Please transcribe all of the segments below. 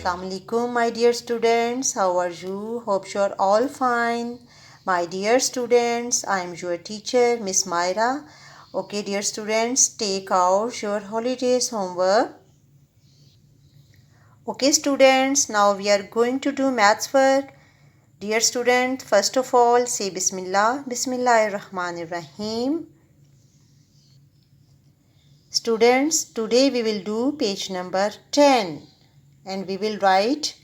Assalamu alaikum, my dear students. How are you? Hope you are all fine. My dear students, I am your teacher, Miss Myra. Okay, dear students, take out your holidays homework. Okay, students, now we are going to do maths work. Dear student, first of all, say Bismillah. Bismillahirrahmanirrahim. Students, today we will do page number 10 and we will write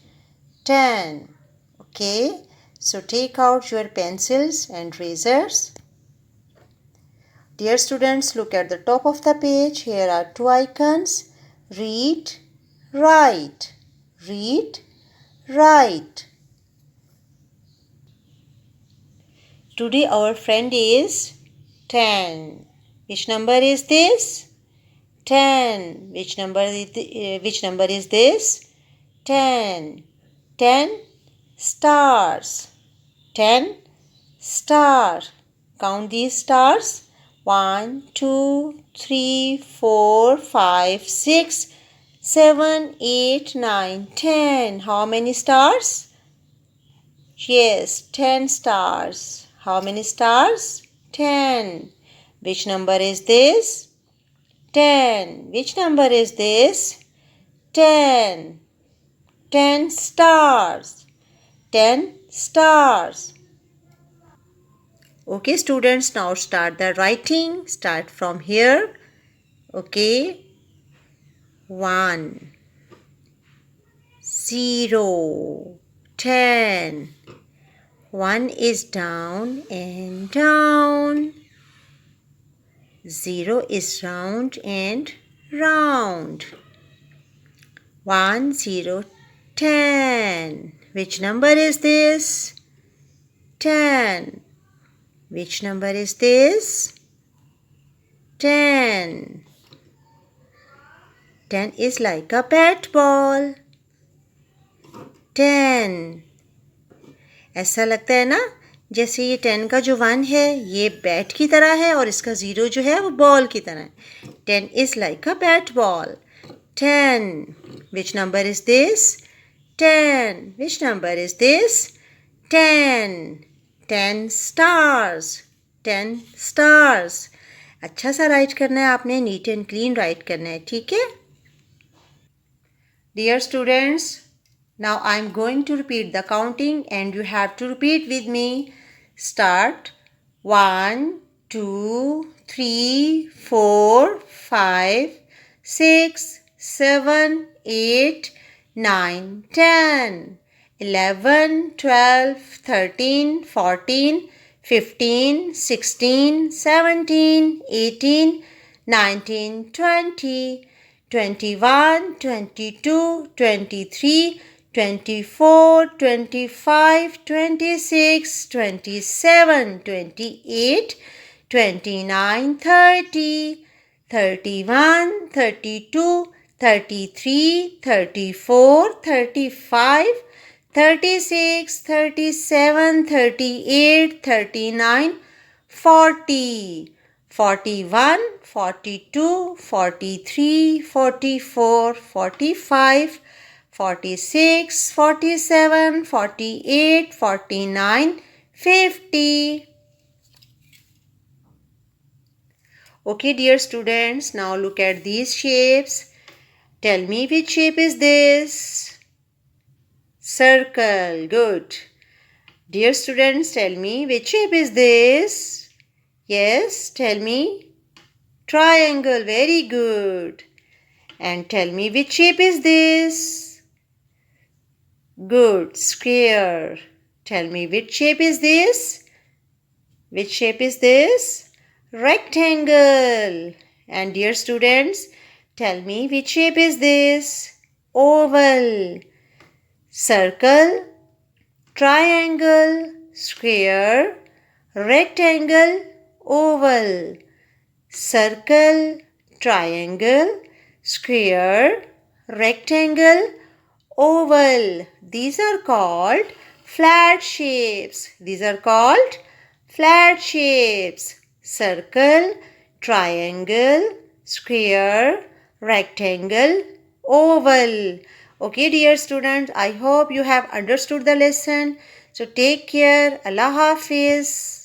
10. Okay, so take out your pencils and razors. Dear students, look at the top of the page. Here are two icons. Read, write. Read, write. Today our friend is 10. Which number is this? 10. Which number is this? 10. 10 stars. 10 star. Count these stars. 1, 2, 3, 4, 5, 6, 7, 8, 9, 10. How many stars? Yes, 10 stars. How many stars? 10. Which number is this? 10. Which number is this? 10. 10 stars. 10 stars. Okay, students, now start the writing. Start from here. Okay. 1, 0, 10. 1 is down and down. 0 is round and round. 1, 0, 10. Which number is this? 10. Which number is this? 10. 10 is like a bat ball. 10. ऐसा लगता है ना जैसे ये 10 का जो 1 है ये बैट की तरह है और इसका 0 जो है वो बॉल की तरह है. 10 is like a bat ball. 10. Which number is this? 10. Which number is this? 10. 10 stars. 10 stars. अच्छा सा राइट करना है आपने, नीट एंड क्लीन राइट करना है, ठीक है? Dear students, now I am going to repeat the counting and you have to repeat with me. Start. 1, 2, 3, 4, 5, 6, 7, 8, 9, 10, 11, 12, 13, 14, 15, 16, 17, 18, 19, 20, 21, 22, 23, 24, 25, 26, 27, 28, 29, 30, 31, 32, 33, 34, 35, 36, 37, 38, 39, 40, 41, 42, 43, 44, 45, 46, 47, 48, 49, 50. Okay, dear students, now look at these shapes. Tell me which shape is this? Circle. Good. Dear students, tell me which shape is this? Yes, tell me. Triangle. Very good. And tell me which shape is this? Good. Square. Tell me which shape is this? Which shape is this? Rectangle. And dear students, tell me which shape is this? Oval. Circle, triangle, square, rectangle, oval. Circle, triangle, square, rectangle, oval. These are called flat shapes. These are called flat shapes. Circle, triangle, square, rectangle, oval. Okay, dear students, I hope you have understood the lesson. So take care. Allah Hafiz.